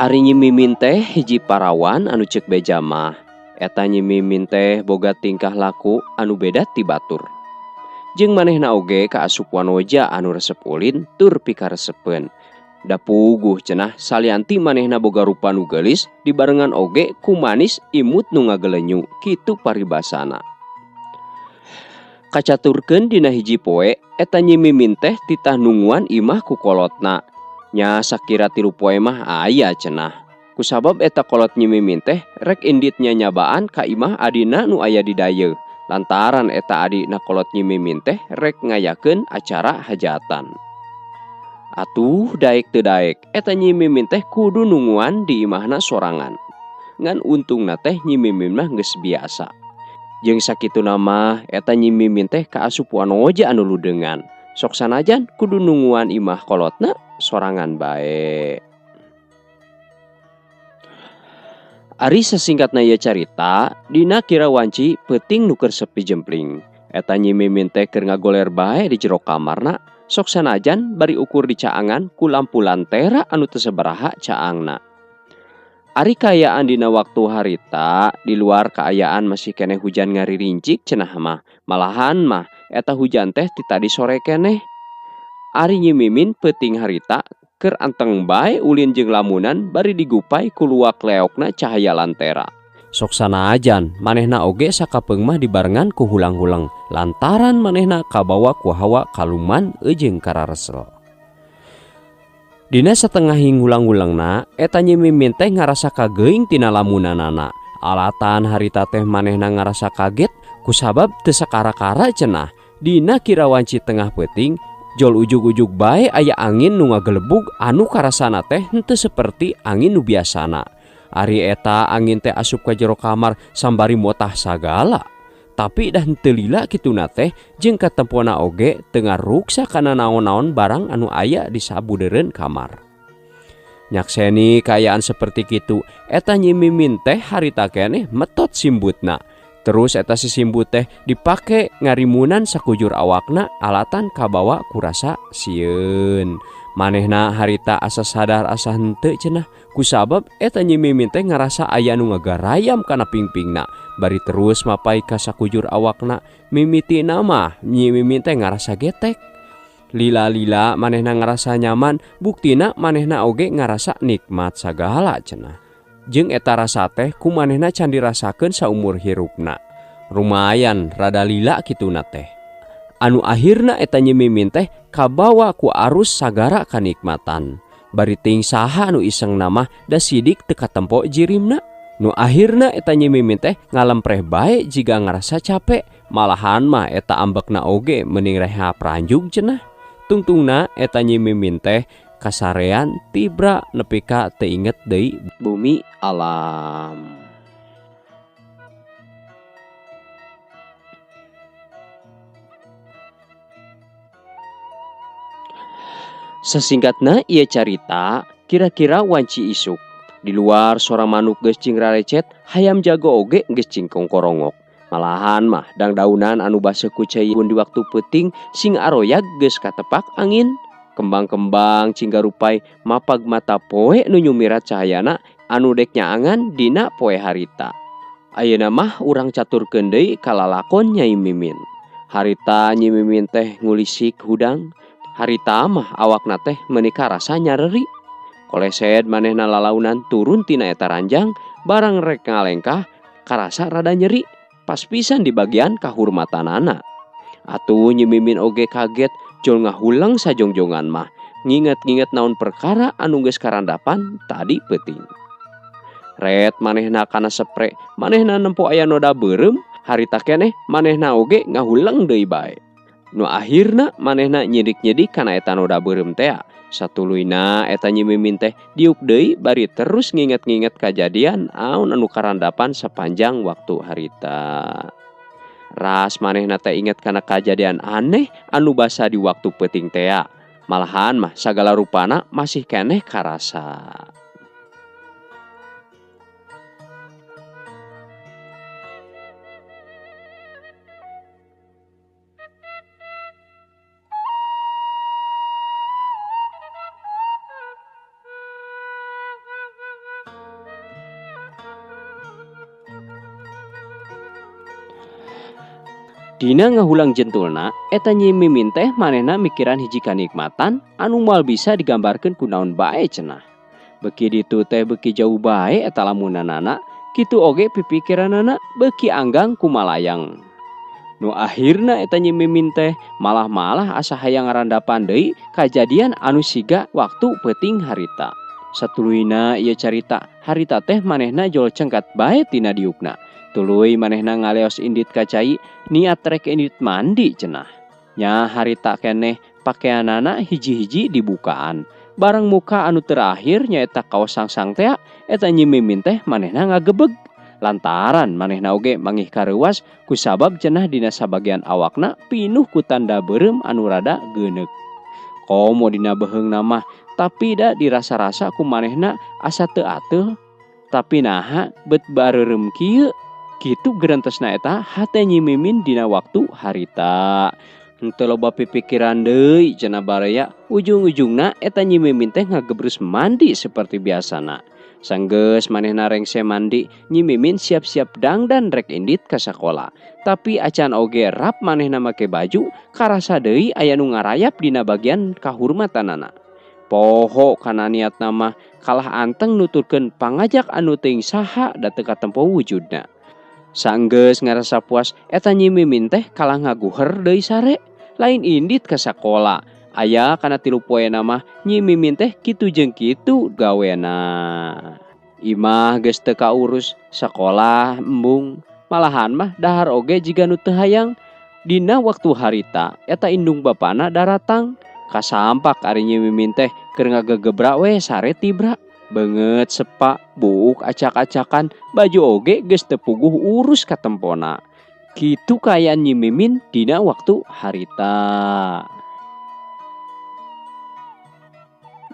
Ari nyimimin teh hiji parawan anu ceuk beja mah. Eta nyimimin teh boga tingkah laku anu beda ti batur. Jeung manehna oge kaasup wanoja anu resep ulin tur pikaresepeun. Da puguh cenah salianti manehna boga rupa nu geulis dibarengan oge ku manis imut nu ngagelenyu, kitu paribasana. Kacaturkeun dina hiji poe eta nyimimin teh titah nungguan imah ku kolotna. Nya sakira 3 poe mah aya cenah. Kusabab eta kolot nyimimin teh rek inditnya nyabaan ka imah adina nu aya di dayeuh. Lantaran eta adina kolot nyimimin teh rek ngayakeun acara hajatan. Atuh daek teu daek, eta nyimimin teh kudu nungguan di imahna sorangan. Ngan untungna teh nyimimin mah geus biasa. Jeung sakituna mah eta nyimimin teh kaasup wanoja anu ludeungan. Sok sanajan kudu nungguan imah kolotna sorangan bae. Ari sasingkatna ieu carita, dina kira wanci peuting nu keur sepi jempling. Eta nyimimin teh keur ngagoler bae di jero kamarna, sok sanajan bari ukur di caangan ku lampu lantera anu teu sabaraha caangna. Ari kaayaan dina waktu harita, di luar kaayaan masih keneh hujan ngaririncik cenah mah. Malahan mah eta hujan teh ti tadi sore keneh. Ari nyimimin peuting harita keur anteng bae ulin jeung lamunan bari digupay ku luak leokna cahaya lantera. Sok sanajan manehna oge sakapeung mah dibarengan ku hulang-hulang lantaran manehna kabawa ku hawa kaluman jeung kararesel. Dina satengahing hulang-hulangna eta nyimimin teh ngarasa kageuing tina lamunanana. Alatan harita teh manehna ngarasa kaget kusabab teu sakara-kara cenah. Dina kira wanci tengah peuting jol ujug-ujug bae aya angin nu ngagelebug anu karasana teh henteu saperti angin nu biasana. Ari eta angin teh asup ka jero kamar sambari motah sagala. Tapi dah henteu lila kituna teh jeung katempona oge teu ngaruksa kana naon-naon barang anu aya di sabudeureun kamar. Nyakseni kaayaan saperti kitu, eta nyimimin teh harita keneh metot simbutna. Terus eta si simbut teh dipake ngarimunan sakujur awakna alatan kabawa ku rasa sieun. Manehna harita asa sadar asa henteu cenah kusabab eta nyimimin teh ngarasa aya nu ngagarayam kana pingpingna. Bari terus mapai ka sakujur awakna, mimitina mah nyimimin teh ngarasa getek. Lila-lila manehna ngarasa nyaman, buktina manehna oge ngarasa nikmat sagala cenah. Jeung eta rasa teh ku manehna can dirasakeun saumur hirupna. Rumayan rada lila kituna teh. Anu akhirna eta nyimimin teh kabawa ku arus sagara kanikmatan. Bari ting saha anu isengna mah da sidik teu katempo jirimna. Nu akhirna eta nyimimin teh ngalempreh bae jiga ngarasa capek. Malahan mah eta ambekna oge mending reha pranjug cenah. Tungtungna eta nyimimin teh kasarean tibra nepi ka teu inget deui bumi alam. Sasingkatna ieu carita kira-kira wanci isuk. Di luar sora manuk geus cing rarecet, hayam jago oge geus cing kongkorongok. Malahan mah dangdaunan anu baseuh ku cai di waktu peuting sing aroyag geus katepak angin. Kembang-kembang cinggarupay mapag mata poe nu nyumirat cahayana anu dek nyaangan dina poe harita. Ayeuna mah urang caturkeun deui kalalakon Nyai Mimin. Harita Nyai Mimin teh ngulisik hudang. Harita mah awakna teh meuni karasa nyareri. Kolesed manehna lalaunan turun tina eta ranjang barang rek ngalengkah karasa rada nyeri. Pas pisan di bagian kahurmatanana. Atuh Nyai Mimin oge kaget jol ngahulang sajongjongan mah. Nginget-nginget naon perkara anu geus karandapan tadi peuting. Ret manehna kana sepre, manehna nempo aya noda beureum, harita keneh manehna oge ngahulang deui bae. Nu akhirna manehna nyidik-nyidik kana eta noda beureum teh. Satuluyna eta Nyai Mimin teh diuk deui bari terus nginget-nginget kajadian aun anu karandapan sapanjang waktu harita. Ras manehna teh inget kana kajadian aneh anu basa di waktu peuting teh. Malahan mah sagala rupana masih keneh karasa. Dina ngahulang jentulna, eta Nyi Mimin teh manehna mikiran hiji kanikmatan anu moal bisa digambarkeun ku naon bae cenah. Beki ditu teh beki jauh bae eta lamunanana, kitu oge pipikiranana beki anggang ku malayang. Nu akhirna eta Nyi Mimin teh malah asa hayang ngarandapan deui kajadian anu siga waktu peuting harita. Satuluyna ieu carita, harita teh manehna jol cengkat bae tina diukna. Tuluy manehna ngaleos indit ka cai, niat rek indit mandi cenah. Nya harita keneh pakeanana hiji-hiji dibukaan. Barang muka anu terakhir nyaeta kaos sangsang teh, eta Nyi Mimin teh manehna ngagebeg. Lantaran manehna oge mangih kareuwas kusabab cenah dina sabagian awakna pinuh ku tanda beureum anu rada geuneuk. Komo dina beheungna mah tapi da dirasa-rasa ku manehna asa teu ateuh. Tapi naha bet bareureum kieu. Kitu gerentesna eta hate Nyi Mimin dina waktu harita. Henteu loba pipikiran deui cenah baraya. Ujung-ujungna eta Nyi Mimin teh ngagebrus mandi seperti biasana. Sanggeus manehna rengse mandi, Nyi Mimin siap-siap dangdan rek indit ka sakola. Tapi acan oge rap manehna make baju, karasa deui aya nu ngarayap dina bagian kahurmatanana. Poho kana niatna mah kalah anteng nuturkeun pangajak anu teuing saha da teu katempo wujudna. Sanggeus ngarasa puas, eta Nyi Mimin teh kalah ngaguher deui sare, lain indit ka sakola. Aya kana 3 poena mah Nyi Mimin teh kitu jeung kitu gawena. Imah geus teu kaurus, sakola embung, malahan mah dahar oge jiga nu teu hayang. Dina waktu harita, eta indung bapana daratang. Kasampak ari Nyi Mimin teh keur ngagegebra we sare tibra. Beungeut sepa, buuk acak-acakan, baju oge geus teu puguh urus ka tempona. Kitu kayaan Nyi Mimin dina waktu harita.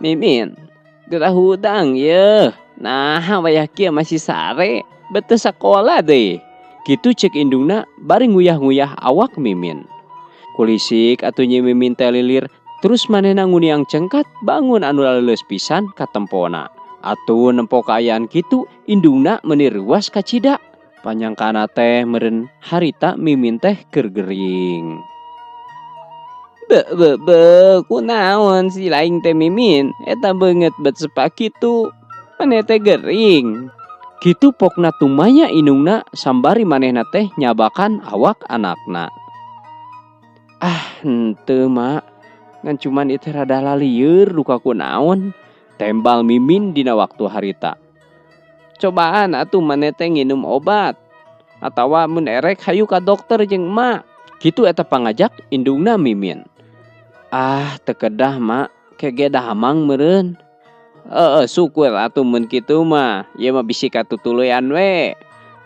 Mimin, geura hudang yeuh. Nah, wayah kieu masih sare, beuteus sakola deui. Kitu ceuk indungna bari nguyah-nguyah awak Mimin. Kulisik atuh Nyi Mimin teh lilir, terus manehna nguniang cengkat bangun anu laleus pisan ka tempona. Atuh nempo kaayaan kitu indungna meuni ruas ka cida. Panyangkana teh meureun harita Mimin teh keur gering. Kunaon si laing teh Mimin? Eta beungeut bet sepa kitu. Maneh teh gering. Kitu pokna tumanya indungna sambari manehna teh nyabakan awak anakna. Henteu mak, ngan cuman itu rada lalieur duka kunaon. Tembal Mimin dina waktu harita. Cobaan atuh maneh teh nginum obat. Atawa mun erek hayu ka dokter jeung emak. Kitu eta pangajak indungna Mimin. Teu kedah mak, kege damang meureun. Syukur atuh mun kitu mah. Ieu mah bisi katutuluyan we.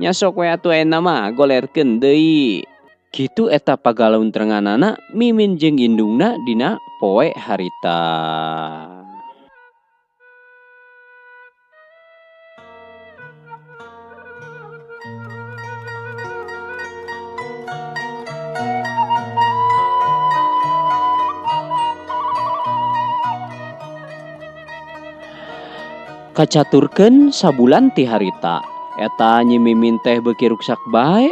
Nya sok we atuh ayeuna mah golerkeun deui. Kitu eta pagalontrenganana Mimin jeung indungna dina poe harita. Kacaturkeun sabulan ti harita, eta Nyi Mimin teh beuki ruksak bae,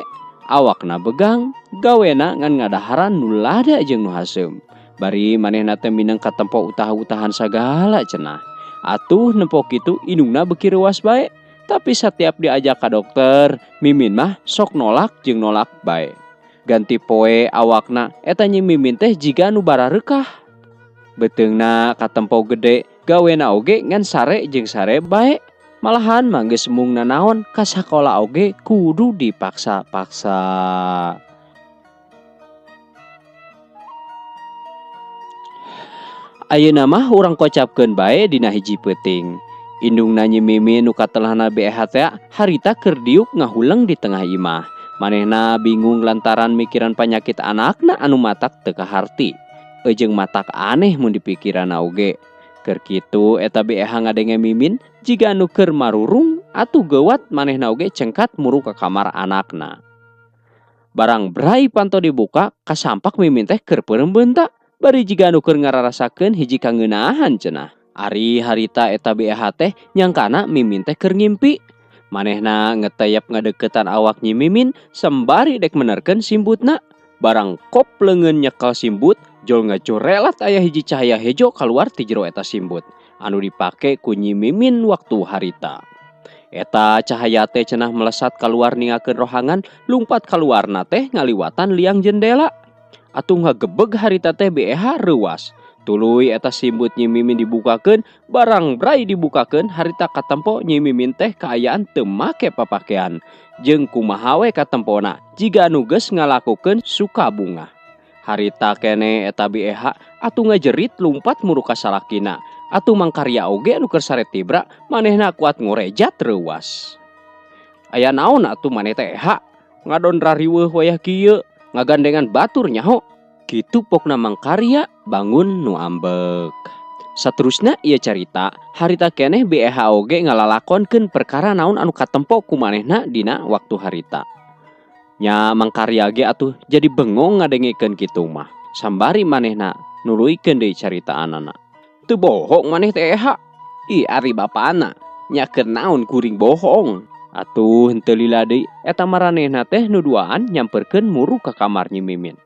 awakna begang, gawena ngan ngadaharan nu lada jeung nu haseum. Bari manehna teh mineng katempo utah-utahan sagala cenah. Atuh nempo kitu indungna beuki reuas bae, tapi satiap diajak ka dokter, Mimin mah sok nolak jeung nolak bae. Ganti poe awakna, eta Nyi Mimin teh jiga nu barareukah. Beteungna katempo gede, gawena oge ngan sare jeung sare bae. Malahan mah geus mung nanaon ka sakola oge kudu dipaksa-paksa. Ayeuna mah urang kocapkeun bae dina hiji peuting. Indungna Nyi Mimin nu katelahna BH teh harita keur diuk ngahuleng di tengah imah. Manehna bingung lantaran mikiran panyakit anakna anu matak teu kaharti. Jeung matak aneh mun dipikiranna oge. Keur kitu eta BH ngadenge Mimin jiga anu keur marurung atuh geuwat manehna oge cengkat muru ka kamar anakna. Barang brai panto dibuka, kasampak Mimin teh keur peureum beunta. Bari jiga anu keur ngararasakeun hiji kangeunahan cenah. Ari harita eta BH teh nyangkana Mimin teh keur ngimpi. Manehna ngeteyep ngadeuketan awak Nyi Mimin sembari dek menerkeun simbutna. barang kop leungeun nyekel simbut jol ngacorelat aya hiji cahaya hejo kaluar ti jero eta simbut anu dipake ku Nyi Mimin waktu harita. Eta cahaya teh cenah melesat keluar ningakeun rohangan lumpat kaluarna teh ngaliwatan liang jendela. Atuh ngagebeg harita teh BEH reuwas. Tuluy eta simbut Nyi Mimin dibukakeun, barang bray dibukakeun harita katempo Nyi Mimin teh kaayaan teu make papakean. Jeung kumaha we katempona jiga anu geus ngalakukeun suka bunga. Harita keneh eta BEH atuh ngajerit lumpat muruka salakina. Atuh mangkarya oge anu keur sare tibra manehna kuat ngorejat reuwas. Aya naon atuh maneh teh ha? Ngadon rariweuh wayah kieu, ngagandengan batur nyaho. Kitu pokna mangkarya bangun nu ambek. Saterusna ieu carita, harita keneh BEH oge ngalalakonkeun perkara naon anu katempo ku manehna dina waktu harita. Nya mangkarya ge atuh jadi bengong ngadengikeun kitu mah. Sambari manehna nuluykeun deui caritaanana. Teu bohong maneh teh ha. Ih ari bapana, nya keur naon kuring bohong. Atuh henteu lila deui eta maranehna teh nu duaan nyamperkeun muru ka kamar Nyi Mimin.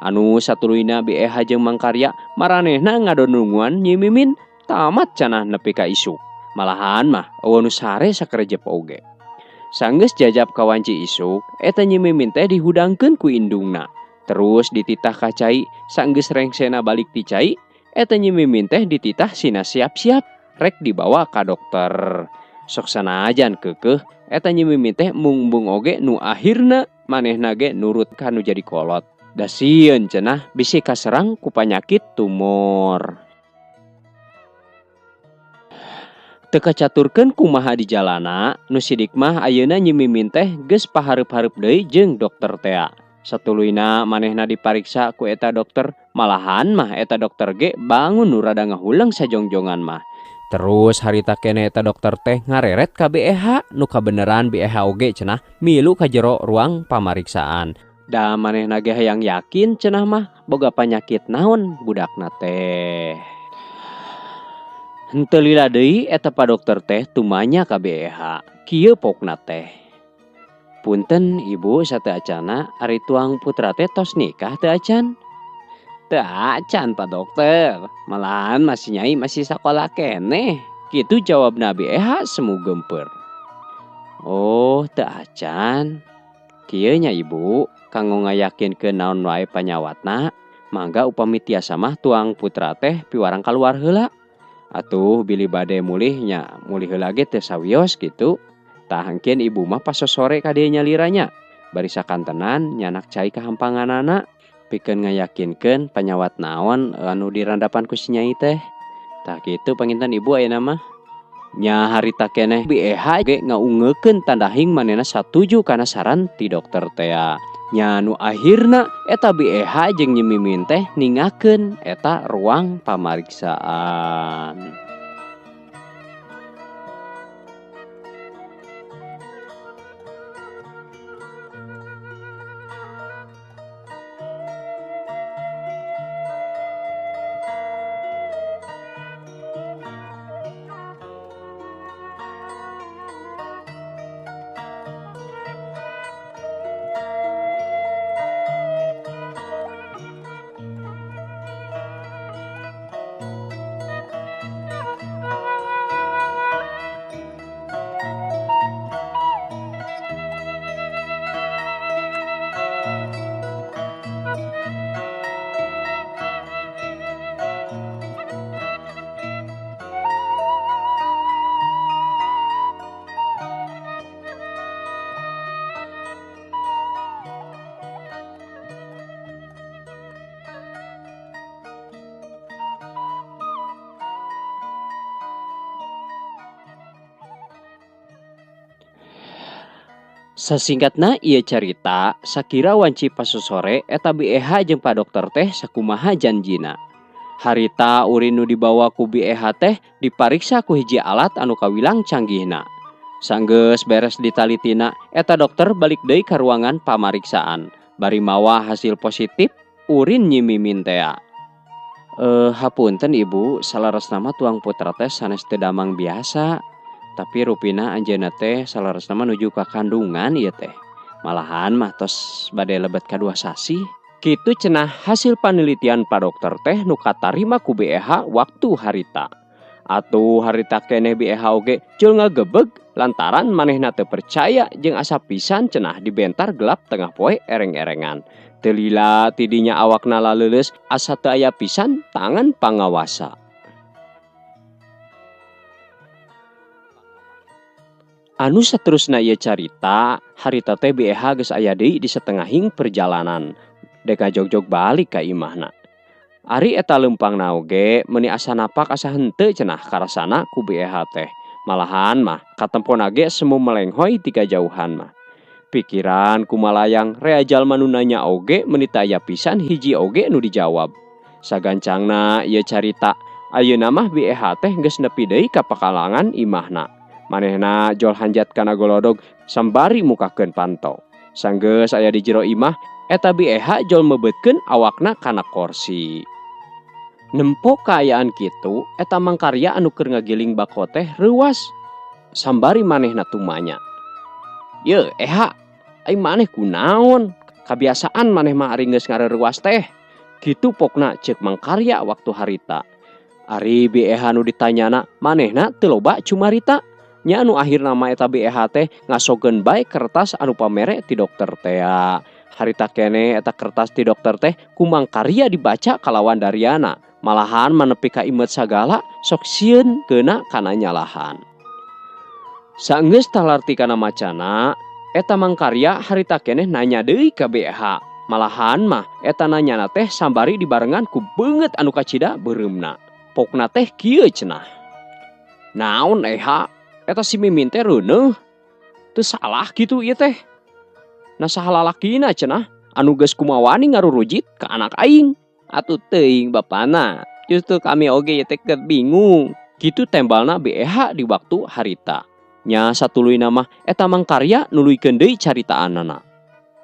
Anu satuluyna BEH jeung mangkarya maranehna ngadonunguan Nyi Mimin tamat cenah nepi ka isuk. Malahan mah eueuh nu sare sakerejep oge. Sanggeus jajab ka wanci isuk, eta Nyi Mimin teh dihudangkeun ku indungna. Terus dititah ka cai, sanggeus rengsena balik ti cai, eta Nyi Mimin teh dititah sina siap-siap rek dibawa ka dokter. Sok sanajan keukeuh eta Nyi Mimin teh mung oge nu akhirna manehna ge nurut ka nu jadi kolot. Da sieun cenah bisi kaserang ku panyakit tumor. Teu kacaturkeun kumaha di jalana, nu sidik mah ayeuna Nyi Mimin teh geus pahareup-hareup deui jeung dokter tea. Satuluyna manehna dipariksa ku eta dokter, malahan mah eta dokter ge bangun nu rada ngahuleng sajongjongan mah. Terus harita keneh eta dokter teh ngareret ka BEH, nu kabeneran BEH oge cenah milu ka jero ruang pamariksaan. Da manehna ge hayang yakin cenah mah boga panyakit naon budakna teh. Henteu lila deui eta pa dokter teh tumanya ka BEH. Kieu pokna teh. Punten ibu sateu acana ari tuang putra teh tos nikah teu acan? Teu acan Pak Dokter, malahan masih nyai masih sakola keneh. Kitu jawabna BEH semu gempeur. Oh teu acan. Kieu nya ibu, kanggo ngayakinkeun naon wae panyawatna, mangga upami tiasa mah tuang putra teh piwarang kaluar heula. Atuh bili bade mulih nya, mulih heula ge teu sawios kitu. Tah hangkeun ibu mah pas sore ka dieu nyaliranya. Bari sakantenan nyanak cai ka hampanganana pikeun ngayakinkeun panyawat naon anu dirandapan ku si nyai teh. Tah kitu panginten ibu ayeuna mah. Nya harita keneh BEH ge ngaungekeun tandahing manehna satuju kana saran ti dokter tea. Nya nu akhirna eta BEH jeung Nyi Mimin teh ningakeun eta ruang pamariksaan. Sasingkatna ieu carita sakira wanci pasosore eta BEH jeung Pak Dokter teh sakumaha janjina. Harita urin nu dibawa ku BEH teh dipariksa ku hiji alat anu kawilang canggihna. Sanggeus beres ditalitina eta dokter balik deui ka ruangan pamariksaan. Bari mawa hasil positif urin Nyi Mimin teh. Hapunten ibu, salaresna mah tuang putra teh sanes teu damang biasa. Tapi rupina anjeunna teh salaresna mah nuju ka kandungan ieu teh. Malahan mah tos bade lebet ka 2 sasi. Kitu cenah hasil panelitian pa dokter teh nu katarima ku BEH waktu harita. Atuh harita keneh BEH oge jol ngagebeg lantaran manehna teu percaya jeung asa pisan cenah dibentar gelap tengah poe ereng-erengan. Teu lila tidinya awakna laleuleus asa teu aya pisan tangan pangawasa. Anu saterusna ieu carita, harita teh BEH geus aya deui di satengahing perjalanan. Dek ngajogjog balik ka imahna. Ari eta leumpangna oge meuni asa napak asa henteu cenah karasana ku BEH teh. Malahan mah katempona ge semu melenghoy ti kajauhan mah. Pikiran kumalayang rea jalma nu nanya oge meuni aya pisan hiji oge nu dijawab. Sagancangna ieu carita, ayeuna mah BEH teh geus nepi deui ka pakalangan imahna. Manehna jol hanjat kana golodog sambari mukakeun panto. Sanggeus aya di jero imah, eta BEH jol meubeutkeun awakna kana kursi. Nempo kaayaan kitu, eta mangkarya anu keur ngagiling bako teh reuwas. Sambari manehna tumanya. "Ye, Eha, ai maneh kunaon? Kabiasaan maneh mah ari geus ngareurewas teh." Kitu pokna ceuk mangkarya waktu harita. Ari BEH nu ditanyana, manehna teu loba cumarita. Nya anu akhirna mah eta BEH teh ngasogeun bae kertas anu pamere ti dokter teh. Harita keneh eta kertas ti dokter teh ku mangkarya dibaca kalawan dariana. Malahan manepi ka imet sagala sok sieun keuna kana nyalahan. Saenggeus talarti kana macana, eta mangkarya harita keneh nanya deui ka BEH. Malahan mah eta nanyana teh sambari dibarengan ku beungeut anu kacida beureumna. Pokna teh kieu cenah. "Naon Eha? Eta si Mimin teh reuneuh. Teu salah kitu ieu teh. Na saha lalakina cenah anu geus kumawani ngarurujit ka anak aing." "Atuh teuing bapana, justru kami oge teh keur bingung." Kitu tembalna BEH di waktu harita. Nya satuluyna mah eta mangkarya nuluykeun deui caritaanana.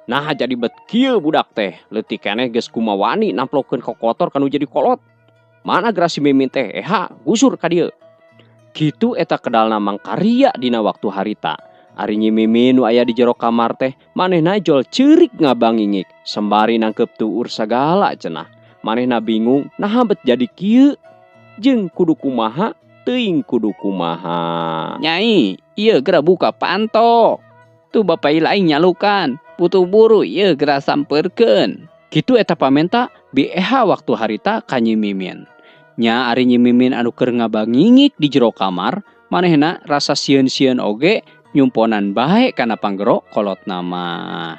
"Nah jadi bet kieu budak teh, leutik keneh geus kumawani namplokeun kokotor kanu jadi kolot. Mana geura si Mimin teh Eha gusur ka dieu." Kitu eta kedalna mangkarya dina waktu harita. Ari Nyi Mimin nu aya di jero kamar teh manehna jol ceurik ngabangingik sembari nangkep tuur sagala cenah. Manehna bingung naha bet jadi kieu jeung kudu kumaha teuing kudu kumaha. "Nyai, ieu geura buka panto. Tu bapai lain nyalukan, putu buru ieu geura sampeurkeun." Kitu eta pamenta BEH waktu harita ka Nyi Mimin. Nya ari Nyi Mimin anu keur ngabangingik di jero kamar, manehna rasa sieun-sieun oge nyumponan bae kana panggero kolotna mah.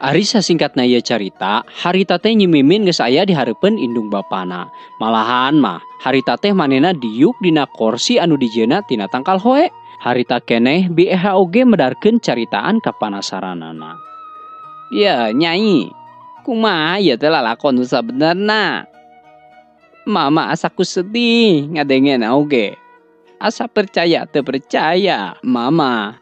Ari sasingkatna ieu carita, harita teh Nyi Mimin geus aya di hareupeun indung bapana. Malahan mah harita teh manehna diuk dina kursi anu dijieunna tina tangkal hoe. Harita keneh BEH oge medarkeun caritaan ka panasaranana. "Ya, Nyai, kumaha ieu teh lalakon nu sabenerna? Mama asaku sedih ngadengen oge. Asa percaya teu percaya, Mama."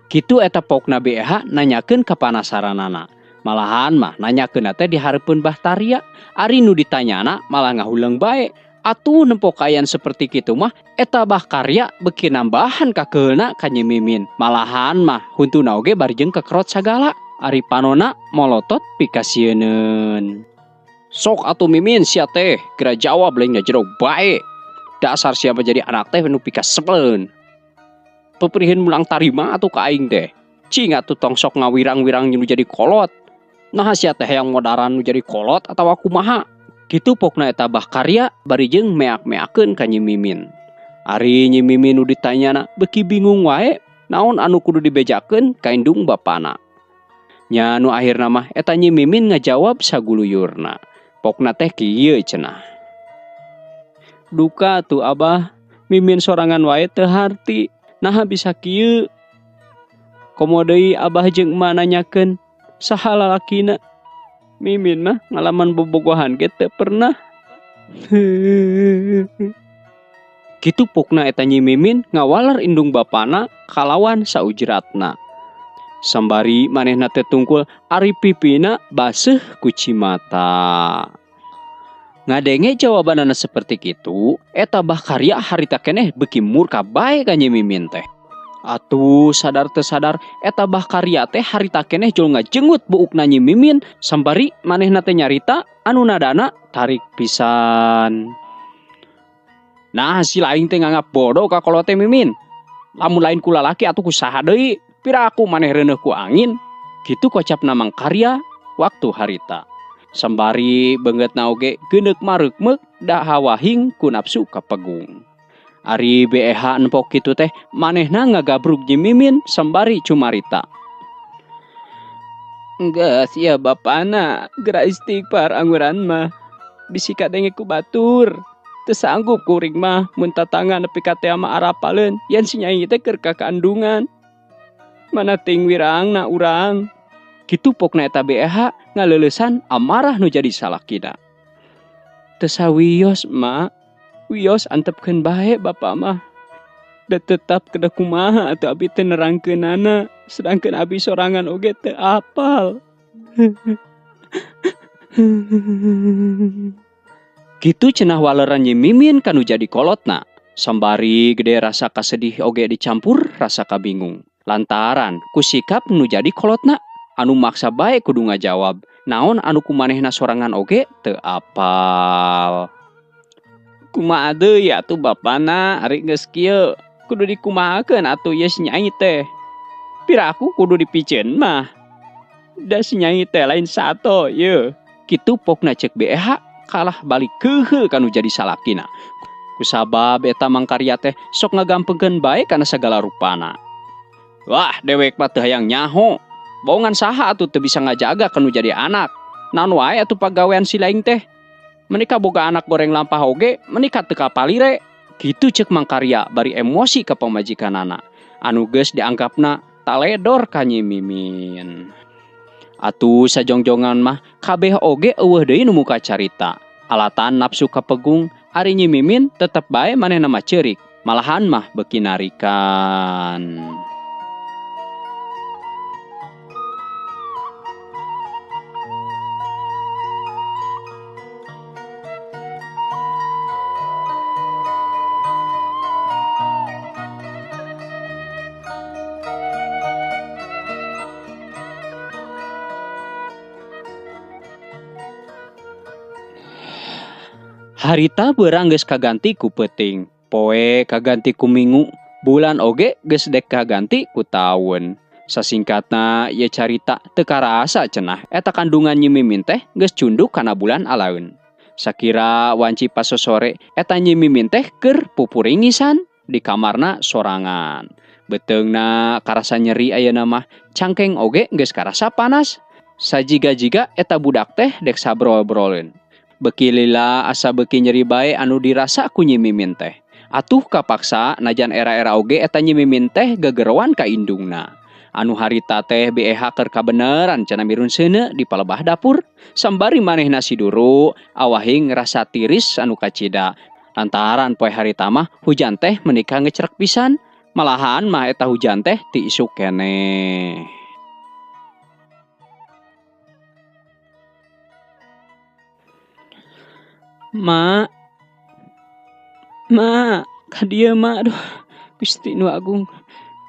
Kitu eta pokna BEH nanyakeun ka panasaranana. Malahan mah nanyakeunna teh di hareupeun Bahtaria. Ari nu ditanyana malah ngahuleung bae. Atuh nempo kayan seperti kitu mah eta Bahkarya beuki nambahan kakeulna ka Nyi Mimin. Malahan mah huntuna oge barjeng kekerot sagala. Ari panonna molotot pikasieun. "Sok atuh Mimin sia teh, geura jawab lain ngajero bae. Dasar siapa jadi anak teh nu pikasebeleun. Peperiheun mulang tarima atuh ka aing teh. Cing atuh tong sok ngawirang-wirang nu jadi kolot. Naha sia teh hayang modaran nu jadi kolot atawa kumaha?" Kitu pokna eta Bahkarya barijeng meak-meakeun ka Nyi Mimin. Ari Nyi Mimin nu ditanyana beuki bingung wae naon anu kudu dibejakeun ka indung bapana. Nya nu akhirna mah eta Nyi Mimin ngajawab saguluyurna. Pokna teh kieu cenah. "Duka tuh Abah, Mimin sorangan wae teu harti. Naha bisa kieu? Komo deui Abah jeung Emak nanyakeun saha lalakina. Mimin mah ngalaman bobogohan ge teu pernah." Kitu pukna eta Nyi Mimin ngawaler indung bapana kalawan saujratna. Sambari manehna teh tungkul ari pipina baseuh ku cimata. Ngadenge jawabanana seperti kitu, eta Bakaria harita keneh beuki murka bae ka Nyi Mimin teh. Atuh sadar teu sadar eta Bakaria teh harita keneh jol ngajenggut buukna Nyi Mimin sambari manehna teh nyarita anu nadana tarik pisan. Nah si laing teh nganggap bodoh ka kolot teh Mimin. Lamun lain ku lalaki atuh kusaha deui, piraku maneh reuneuh ku angin. Kitu kocapna Mang Karya waktu harita. Sambari beungeutna oge geuneuk mareukmeuk da hawahing ku nafsu kapegung. Ari BEH nempok kitu teh manehna ngagabruk Nyi Mimin sambari cumarita. Geus ya bapana, geura istighfar angguran mah. Bisi kadenge ku batur. Teu sanggup kuring mah mun tatangan nepi ka teh mah arapaleun yen si Nyai teh keur kakandungan. Mana ting wirangna urang. Kitu pokna eta BEH ngaleuleusan amarah nu jadi salakina. Teu sawios mak. Wios antepkeun bae bapa mah. Da tetap kedah kumaha atuh abi teh nerangkeunana sedangkeun abi sorangan oge teu apal. Kitu cenah waleran Nyi Mimin kanu jadi kolotna. Sambari gede rasa kasedih oge dicampur rasa kabingung. Lantaran ku sikap nu jadi kolotna anu maksa bae kudu ngajawab. Naon anu kumanehna sorangan oge teu apal. Kumaha deui atuh bapana ari geus kieu. Kudu dikumahakeun atuh ye si Nyai teh. Piraku kudu dipiceun mah. Da si Nyai teh lain sato ye. Kitu pokna ceuk BEH kalah balik keukeuh kanu jadi salakina. Kusabab eta Mang Karya teh sok ngagampengkeun bae kana sagala rupana. Wah, dewek mah teu hayang nyaho. Bohongan saha atuh teu bisa ngajaga kanu jadi anak. Naon wae atuh pagawean si laing teh. Menika boga anak goreng lampah oge, menika teu kapalire. Kitu ceuk Mang Karya bari emosi ka pamajikanana. Anu geus dianggapna taledor ka Nyi Mimin. Atuh sajongjongan mah kabeh oge eueuh deui nu muka carita. Alatan nafsu kapegung ari Nyi Mimin tetep bae manehna mah ceurik, malahan mah beuki narikan. Harita beurang geus kaganti ku peuting, poe kaganti ku minggu, bulan oge geus dek kaganti ku taun. Sasingkatna ye carita teu karasa cenah eta kandungan Nyi Mimin teh geus cunduk kana bulan alaeun. Sakira wanci pas sore eta Nyi Mimin teh keur pupuringisan di kamarna sorangan. Beteungna karasa nyeri ayeuna mah, cangkeng oge geus karasa panas. Sajiga-jiga eta budak teh dek sabrol-broleun. Beuki lila asa beuki nyeri bae anu dirasa ku Nyi Mimin teh. Atuh kapaksa najan era-era oge eta Nyi Mimin teh gegerowan ka indungna. Anu harita teh BEH keur kabeneran cenah mirun seuneu di palebah dapur. Sambari manehna siduru awahing ngerasa tiris anu kacida. Lantaran poe harita mah hujan teh menika ngecrek pisan. Malahan mah eta hujan teh ti isuk keneh. Mak, ka dieu mak, aduh, Gusti Nu Agung,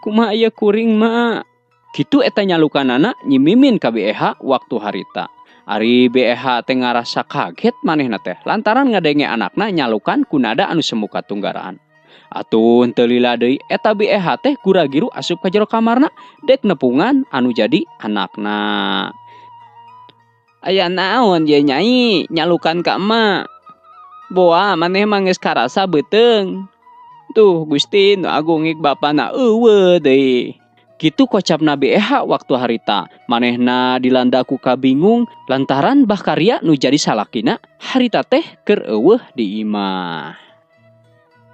kumaha aya kuring mak. Kitu eta nyalukanana Nyi Mimin ka BEH waktu harita. Ari BEH teh ngarasa kaget manehna teh, lantaran ngadenge anakna nyalukan ku nada anu semu katunggaraan. Atuh teu lila deui eta BEH teh gura-giru asup ka jero kamarna, dek nepungan anu jadi anakna. Aya naon ye Nyai nyalukan ka emak? Boa maneh mah geus karasa beuteung. Tuh Gusti Nu Agung ik bapana eueuh deui. Kitu kocapna BEH waktu harita. Manehna dilanda ku kabingung lantaran Bakaria nu jadi salakina harita teh keur eueuh di imah.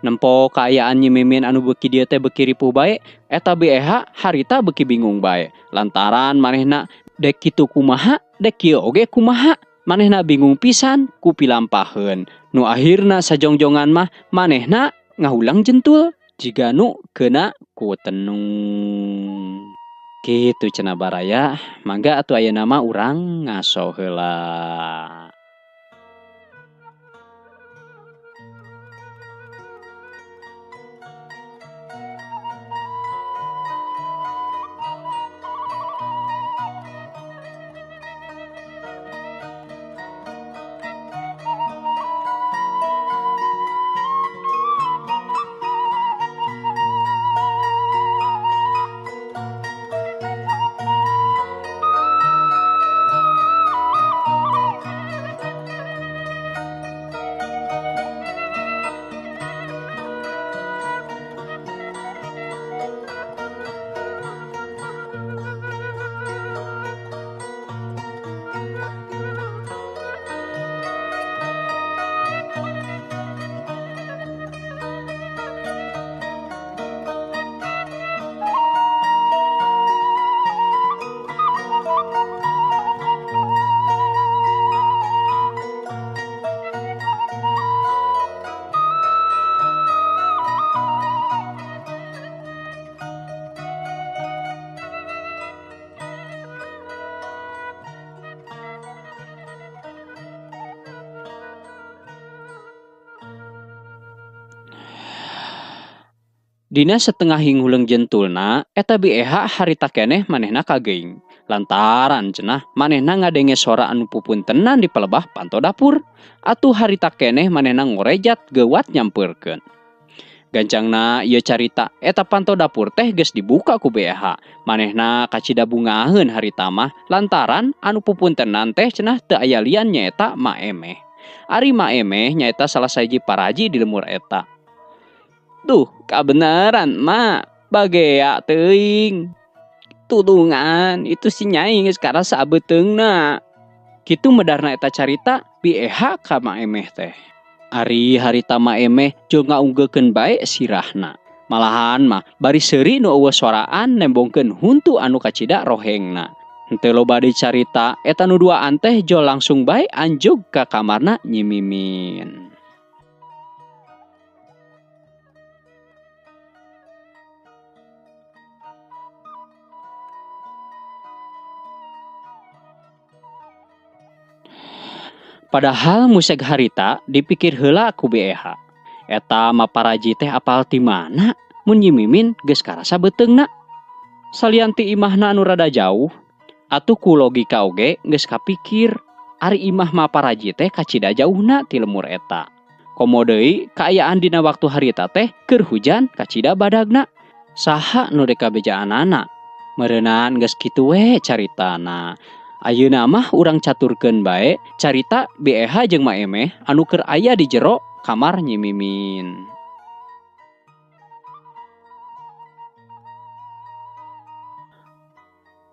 Nempo kaayaan Nyi Mimin anu beuki dieu teh beuki ripuh bae, eta BEH harita beuki bingung bae. Lantaran manehna dek kitu kumaha, dek kieu oge kumaha. Manehna bingung pisan ku pilampaheun. Nu akhirna sajongjongan mah manehna ngahulang jentul jika nu kena ku tenung. Kitu cenah baraya, mangga atuh aya nama urang ngaso heula. Dina setengah hinguleung jentulna, eta BEH harita keneh manehna kageing. Lantaran cenah manehna ngadenge sora anu pupuntenan di pelebah panto dapur. Atuh harita keneh manehna ngorejat geuwat nyampeurkeun. Gancangna ieu carita eta panto dapur teh geus dibuka ku BEH. Manehna kacida bungaheun harita mah lantaran anu pupuntenan teh cenah teu aya lian nyaeta Ma Emeh. Ari Ma Emeh nyaeta salah sahiji paraji di lemur eta. Duh, kabeneran, Mak. Bagea teuing. Tudungan, itu si Nyai geus karasa beteungna. Kitu medarna eta carita BEH ka Ma Emeh teh. Ari harita Ma Emeh jeung ngaunggeukeun bae sirahna. Malahan mah bari seuri nu eueuh soraan nembongkeun huntu anu kacida rohengna. Henteu loba dicarita eta nu duaan teh jol langsung bae anjug ka kamarna Nyi Mimin. Padahal museg harita dipikir heula ku BEH. Eta maparaji teh apal ti mana mun Nyi Mimin geus karasa beteungna. Salian ti imahna anu rada jauh, atuh ku logika oge geus kapikir ari imah maparaji teh kacida jauhna ti lemur eta. Komo deui kaayaan dina waktu harita teh keur hujan kacida badagna. Saha nu dek kabejaanana? Meureunan geus kitu we caritana. Ayeuna mah urang caturkeun bae carita BEH jeung Ma Emeh anu keur aya di jero kamar Nyi Mimin.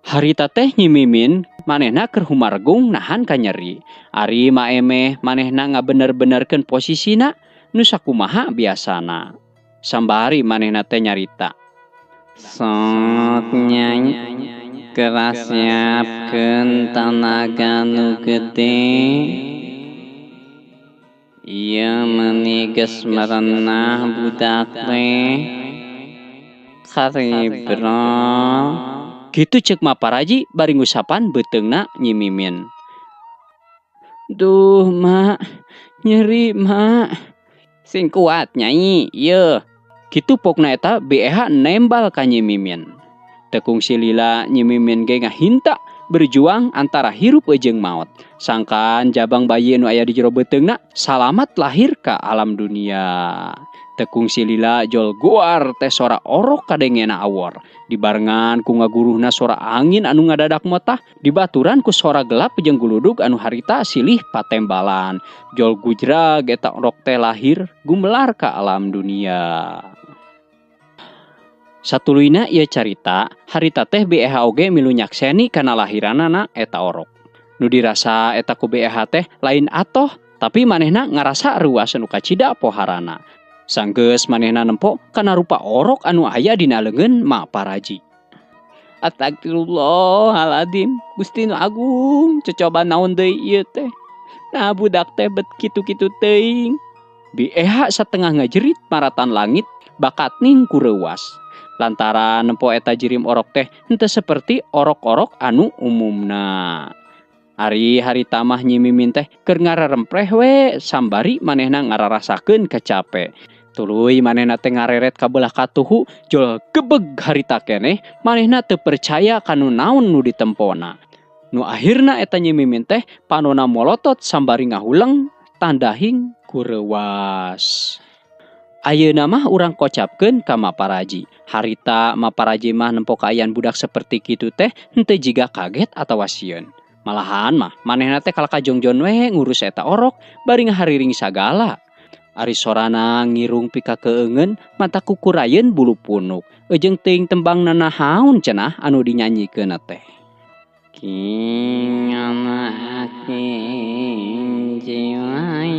Harita teh Nyi Mimin manehna keur humargung nahan ka nyeri. Ari Ma Emeh manehna ngabener-benerkeun posisina nu sakumaha biasana. Sambari manehna teh nyarita. Sok Nyai keras siapkeun tanaga nu gede. Ieu meuni geus merenah budak teh. Karibrol. Gitu ceuk maparaji bari ngusapan beteungna Nyi Mimin. Duh, Mak. Nyeri, Mak. Sing kuat, Nyai. Ieu. Kitu pokna eta BEH nembal ka Nyi Mimin. Tekungsi lila Nyi Mimin ge ngahinta berjuang antara hirup jeung maot. Sangkan jabang bayi anu aya di jero beuteungna salamat lahir ka alam dunia. Tekungsi lila jol guar teh sora orok kadengena awor. Dibarengan ku ngaguruhna sora angin anu ngadadak motah. Dibaturan ku sora gelap jeung guludug anu harita silih patembalan. Jol gujrag eta orok teh lahir gumelar ka alam dunia. Satuluyna ieu carita, harita teh BEH oge milu nyakseni kana lahiranana eta orok. Nu dirasa eta ku BEH teh lain atoh, tapi manehna ngarasa ruas anu kacida poharana. Sanggeus manehna nempo kana rupa orok anu aya dina leungeun Ma Paraji. Astagfirullahaladzim, Gusti nu Agung, cocoba naon deui ieu teh. Nah budak teh bet kitu-kitu teuing. BEH setengah ngajerit maratan langit bakat ning kurewas. Lantaran nempo eta jirim orok teh henteu seperti orok-orok anu umumna. Ari harita mah Nyi Mimin teh keur ngararempreh we sambari manehna ngararasakeun kacape. Tuluy manehna teh ngareret ka belah katuhu jol gebeg harita keneh manehna teu percaya kanu naon nu ditempona. Nu akhirna eta Nyi Mimin teh panonna molotot sambari ngahuleng tandahing kurewas. Ayeuna mah urang kocapkeun ka Maparaji. Harita Maparaji mah nempo kaayaan budak seperti kitu teh henteu jiga kaget atawa sieun. Malahan mah manehna teh kalaka jongjon we ngurus eta orok bari ngahariring sagala. Ari sorana ngirung pika keungeun mata kukurayeun bulu punuk. Eujeng teuing tembang nanahaun cenah anu dinyanyikeun teh. King anak jiwai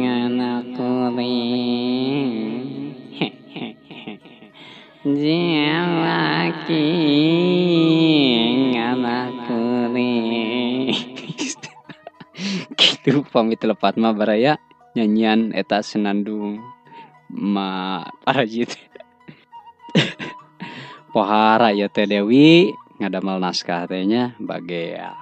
anak kuring jiwaki anak kuring. Gitu pamit lepat mah baraya nyanyian eta senandung Maparaji. Pohara ya Teh Dewi ngadamel naskah tehnya bagea.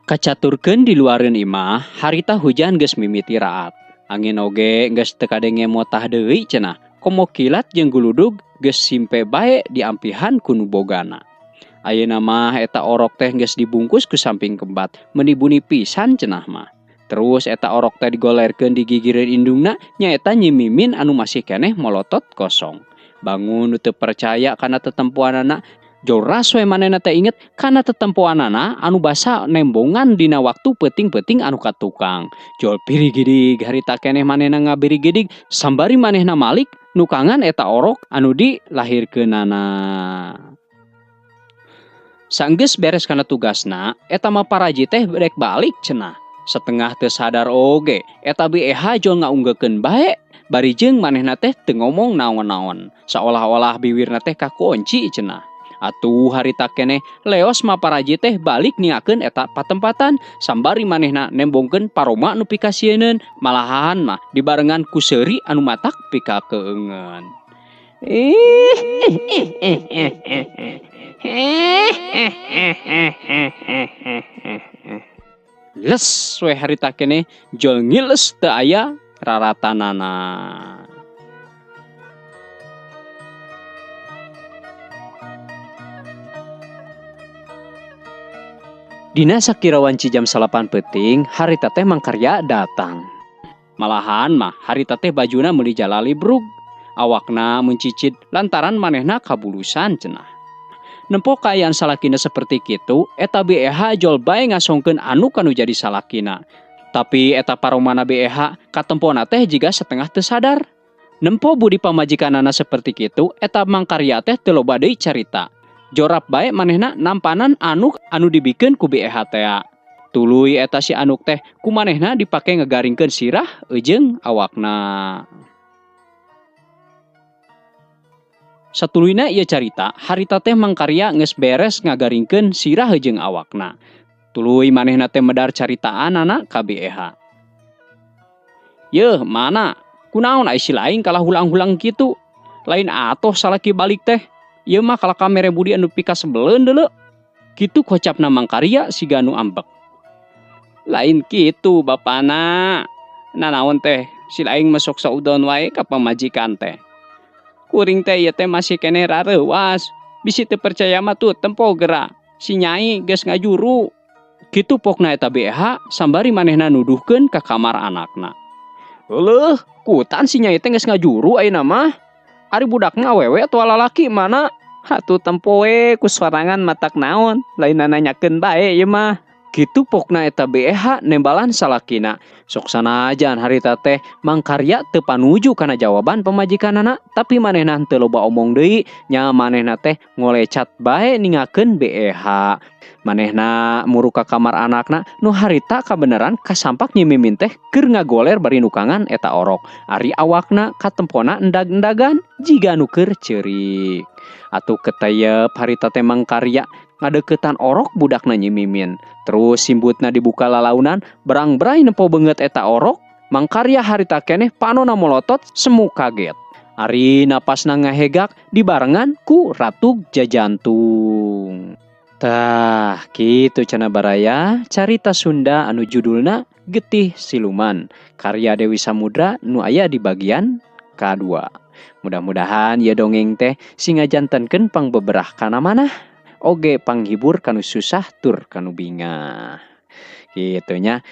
Kacaturkeun di luareun imah, harita hujan geus mimiti raat. Angin oge geus teu kadenge motah deui cenah. Komo kilat jeung guludug geus simpe bae diampihan ku nu bogana. Ayeuna mah eta orok teh geus dibungkus ku samping kembat, meuni buni pisan cenah mah. Terus eta orok teh digolerkeun di gigireun indungna nyaeta Nyi Mimin anu masih keneh molotot kosong. Bangun nu teu percaya kana tetempoanana. Joras we manehna teh inget kana tetempoanana anu basa nembongan dina waktu peuting-peuting anu ka tukang. Jol pirigidig harita keneh manehna ngabirigidig sambari manehna malik nukangan eta orok anu dilahirkeunana. Sanggeus beres kana tugasna, eta Maparaji teh rek balik cenah. Setengah teu sadar oge, eta BEH jol ngaunggekeun bae. Bari jeung manehna teh teu ngomong naon-naon. Seolah-olah bibirna teh kakunci cenah. Atuh harita keneh leos Maparaji teh balik niakeun eta patempatan sambari manehna nembongkeun paroma nu pikasieun malahan mah dibarengan ku seuri anu matak pika keungeun. Les we harita keneh jol ngiles teu aya raratanana. Dina sakirawanci jam 8 peuting, harita teh mangkarya datang. Malahan mah harita teh bajuna meuli jalali brug. Awakna mencicit lantaran manehna kabulusan cenah. Nempo kaayaan salakina seperti kitu, eta BEH jol bae ngasongkeun anu kanu jadi salakina. Tapi eta paromana BEH katempona teh jiga setengah teu sadar. Nempo budi pamajikanana seperti kitu, eta mangkarya teh teu loba deui carita. Jorap bae manehna nampanan anu dibikeun ku BEH teh. Tuluy eta si anuk teh ku manehna dipake ngegaringkeun sirah eujeng awakna. Satuluyna ieu carita, harita teh mangkarya geus beres ngagaringkeun sirah eujeng awakna. Tuluy manehna teh medar caritaanana ka BEH. Yeuh, mana? Kunaon aya si laing kalah hulang-hulang kitu? Lain atoh salaki balik teh. Ieu mah kalaka mere budi anu pika sebeleun deuleu. Kitu kocapna mangkarya siga anu ambek. Lain kitu bapana. Nanaon teh si laing masok saudon wae ka pamajikan teh. Kuring teh ieu teh masih keneh rareuwas. Bisi teu percaya mah tuh tempo geura. Si nyai geus ngajuru. Kitu pokna eta BEH sambari manehna nuduhkeun ka kamar anakna. Heueuh, kutan si nyai teh geus ngajuru ayeuna mah. Ari budakna awewe tua lalaki mana? Hatu tempo we ku sorangan matak naon, lain nanyakeun bae ieu mah. Kitu pokna eta BEH nembalan salakina. Sok sanajan harita teh mangkarya teu panuju kana jawaban pemajikanana, tapi manehna teu loba omong deui, nya manehna teh ngolecat bae ningakeun BEH. Manehna muru ka kamar anakna nu harita kabeneran kasampak nyimimin teh keur ngagoler bari nukangan eta orok. Ari awakna katempona endag-endagan jiga nu keur ceurik. Atuh ketayep harita teh mangkarya ngadeuketan orok budakna nyimimin. Terus simbutna dibuka lalaunan, berang-berai nempo beungeut eta orok, mangkarya harita keneh panonna molotot semu kaget. Ari napasna ngahegak dibarengan ku Ratu Jajantung. Tah, kitu cenah baraya carita Sunda anu judulna Getih Siluman, karya Dewi Samudra nu aya di bagian kadua. Mudah-mudahan ya dongeng teh singajantenkeun pangbeberah kana manah, oge panghibur kanu susah tur kanu bingah. Kitu nya.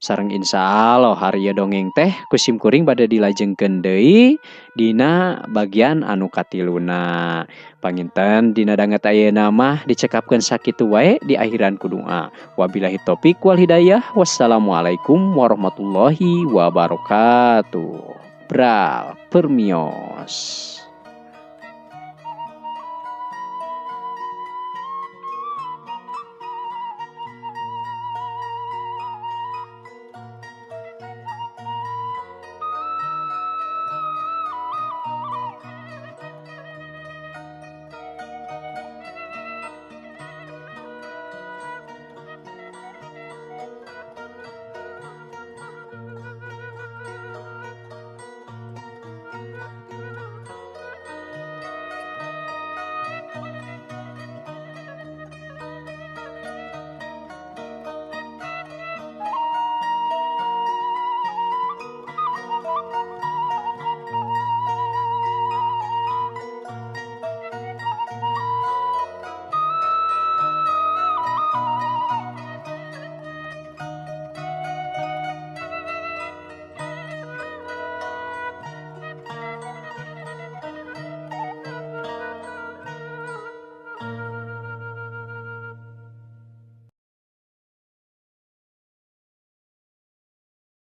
Sareng insyaallah hari ya dongeng teh kusim kuring bade dilajengkeun deui dina bagian anu katiluna. Panginten dina danget ayeuna mah dicekapkeun sakitu wae di akhiran ku doa. Wabillahi taufik wal hidayah. Wassalamualaikum warahmatullahi wabarakatuh. Bral permios.